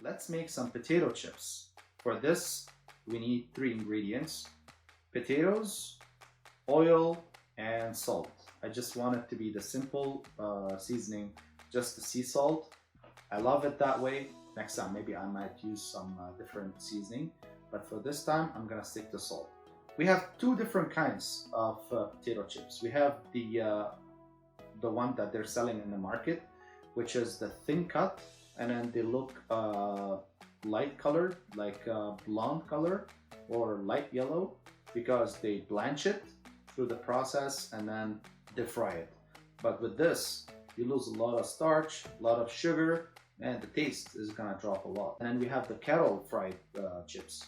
Let's make some potato chips. For this, we need 3 ingredients: potatoes, oil, and salt. I just want it to be the simple seasoning, just the sea salt. I love it that way. Next time, maybe I might use some different seasoning, but for this time, I'm gonna stick to salt. We have 2 different kinds of potato chips. We have the one that they're selling in the market, which is the thin cut, and then they look light colored, like blonde color or light yellow, because they blanch it through the process and then they fry it. But with this, you lose a lot of starch, a lot of sugar, and the taste is gonna drop a lot. And then we have the kettle fried chips.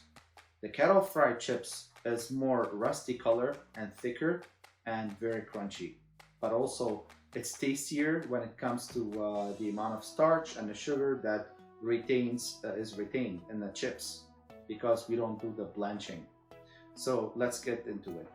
The kettle fried chips is more rusty color and thicker and very crunchy, but also it's tastier when it comes to the amount of starch and the sugar that is retained in the chips, because we don't do the blanching. So let's get into it.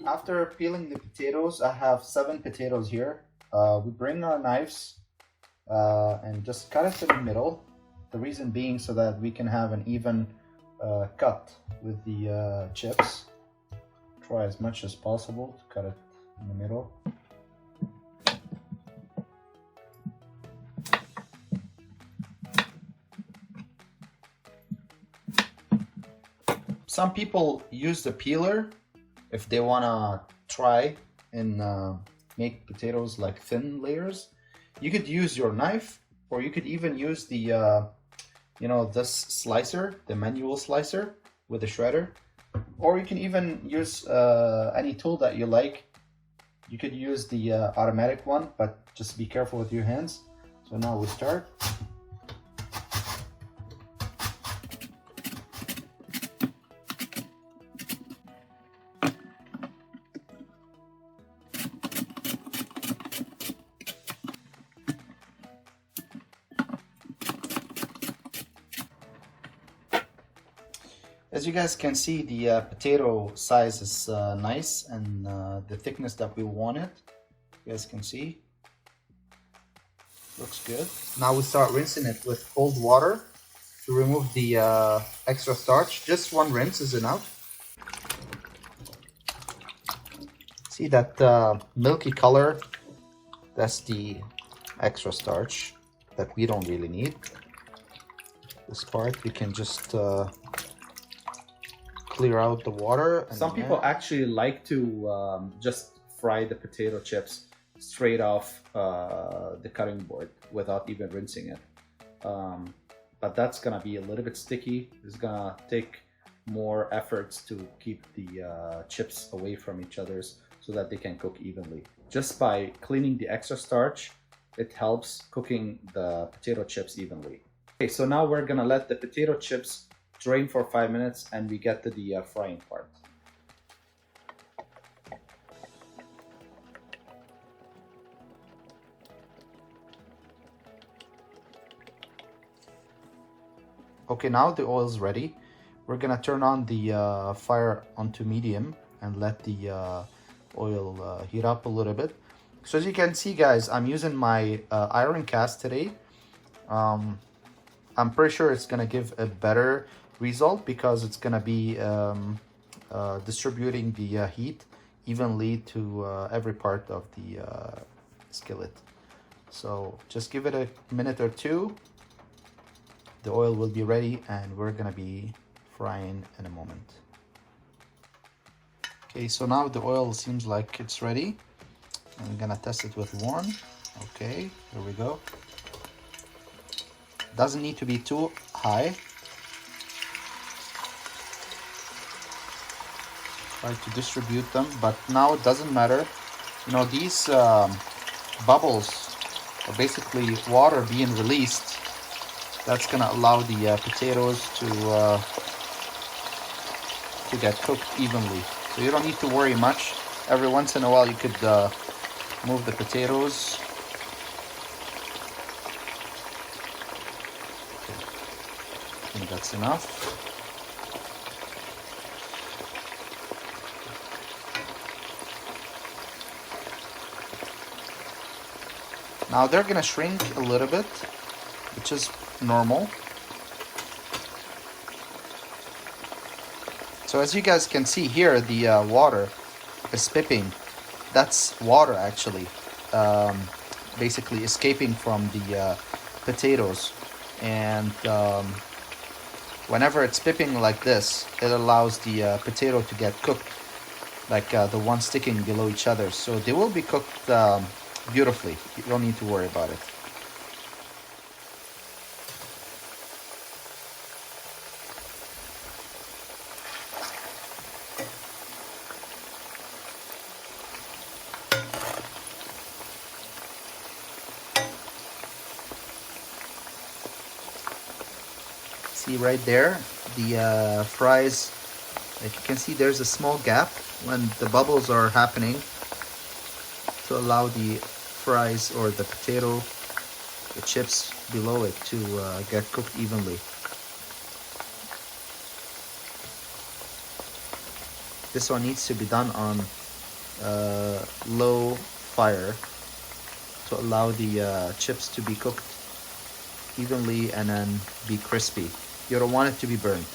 After peeling the potatoes, I have 7 potatoes here. We bring our knives and just cut it in the middle. The reason being so that we can have an even cut with the chips. Try as much as possible to cut it in the middle. Some people use the peeler if they want to try and make potatoes like thin layers. You could use your knife, or you could even use the this slicer, the manual slicer with the shredder, or you can even use any tool that you like. You could use the automatic one, but just be careful with your hands. So now we start. As you guys can see, the potato size is nice, and the thickness that we wanted, you guys can see, looks good. Now we start rinsing it with cold water to remove the extra starch. Just 1 rinse is enough. See that milky color? That's the extra starch that we don't really need. This part we can just clear out the water. Some people actually like to just fry the potato chips straight off the cutting board without even rinsing it. But that's gonna be a little bit sticky. It's gonna take more efforts to keep the chips away from each other so that they can cook evenly. Just by cleaning the extra starch, it helps cooking the potato chips evenly. Okay, so now we're gonna let the potato chips drain for 5 minutes and we get to the frying part. Okay, now the oil is ready. We're gonna turn on the fire onto medium and let the oil heat up a little bit. So as you can see, guys, I'm using my iron cast today. I'm pretty sure it's gonna give a better result because it's gonna be distributing the heat evenly to every part of the skillet. So just give it a minute or two. The oil will be ready and we're gonna be frying in a moment. Okay, so now the oil seems like it's ready. I'm gonna test it with warm. Okay, here we go. Doesn't need to be too high. Try to distribute them, but now it doesn't matter. You know, these bubbles are basically water being released. That's gonna allow the potatoes to get cooked evenly. So you don't need to worry much. Every once in a while you could move the potatoes. Okay. I think that's enough. Now they're gonna shrink a little bit, which is normal. So as you guys can see here, the water is pipping. That's water actually, basically escaping from the potatoes. And whenever it's pipping like this, it allows the potato to get cooked, like the one sticking below each other. So they will be cooked beautifully. You don't need to worry about it. See right there, the fries, like you can see there's a small gap when the bubbles are happening to allow the fries or the potato, the chips below it to get cooked evenly. This one needs to be done on low fire to allow the chips to be cooked evenly and then be crispy. You don't want it to be burned.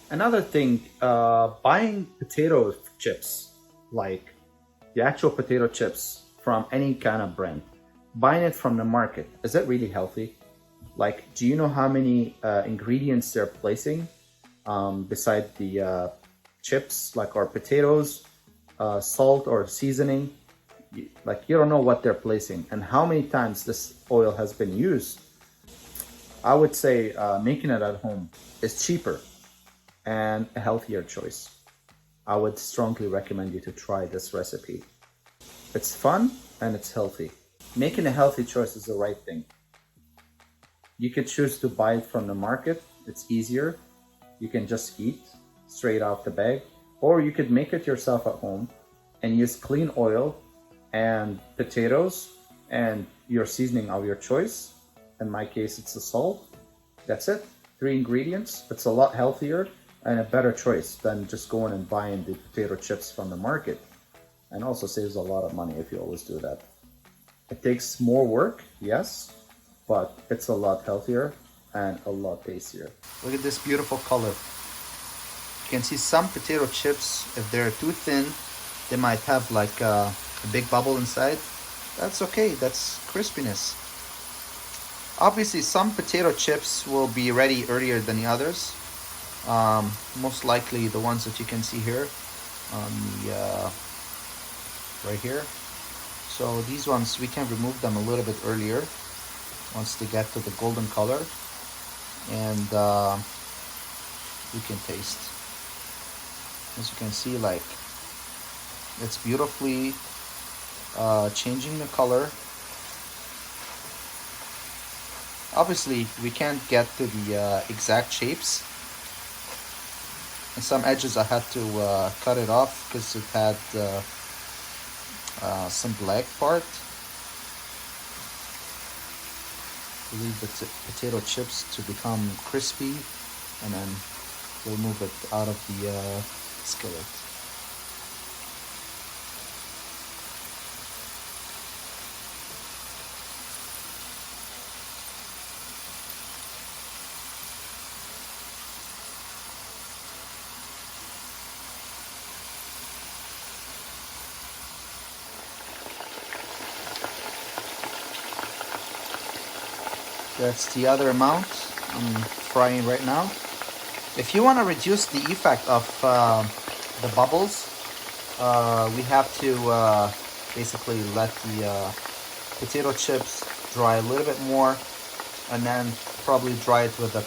Another thing, buying potato chips, like the actual potato chips from any kind of brand, buying it from the market, is it really healthy? Like, do you know how many ingredients they're placing beside the chips, like our potatoes, salt or seasoning? Like, you don't know what they're placing and how many times this oil has been used. I would say making it at home is cheaper and a healthier choice. I would strongly recommend you to try this recipe. It's fun and it's healthy. Making a healthy choice is the right thing. You could choose to buy it from the market. It's easier. You can just eat straight out the bag, or you could make it yourself at home and use clean oil and potatoes and your seasoning of your choice. In my case, it's the salt. That's it. 3 ingredients. It's a lot healthier and a better choice than just going and buying the potato chips from the market. And also saves a lot of money if you always do that. It takes more work, yes, but it's a lot healthier and a lot tastier. Look at this beautiful color. You can see some potato chips, if they're too thin, they might have like a big bubble inside. That's okay, that's crispiness. Obviously, some potato chips will be ready earlier than the others. Most likely the ones that you can see here on the right here. So these ones, we can remove them a little bit earlier once they get to the golden color, and we can taste. As you can see, like, it's beautifully changing the color. Obviously, we can't get to the exact shapes. And some edges I had to cut it off because it had some black part. Leave the potato chips to become crispy, and then we'll move it out of the skillet. That's the other amount I'm frying right now. If you want to reduce the effect of the bubbles, we have to basically let the potato chips dry a little bit more, and then probably dry it with a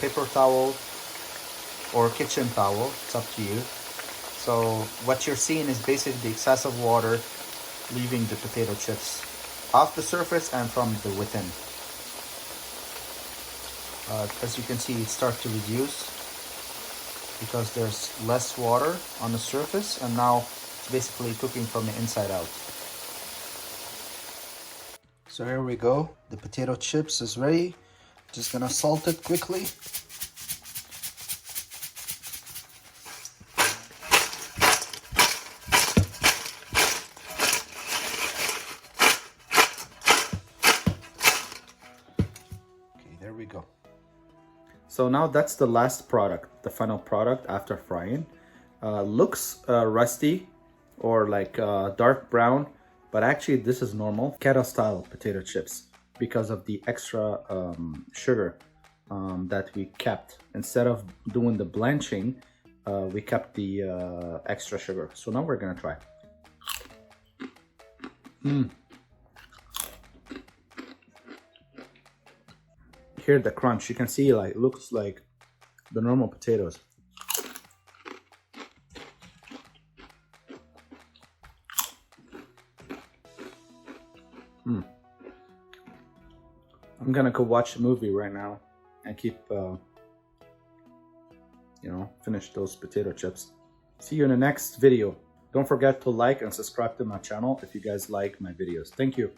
paper towel or kitchen towel. It's up to you. So what you're seeing is basically the excessive water leaving the potato chips off the surface and from the within. As you can see, it starts to reduce because there's less water on the surface, and now it's basically cooking from the inside out. So here we go. The potato chips is ready. Just gonna salt it quickly. Okay, there we go. So now that's the last product, the final product after frying. Looks rusty or like dark brown, but actually this is normal kettle style potato chips because of the extra sugar that we kept. Instead of doing the blanching, we kept the extra sugar. So now we're gonna try. Here the crunch, you can see like looks like the normal potatoes. I'm gonna go watch a movie right now and keep finish those potato chips. See you in the next video. Don't forget to like and subscribe to my channel if you guys like my videos. Thank you.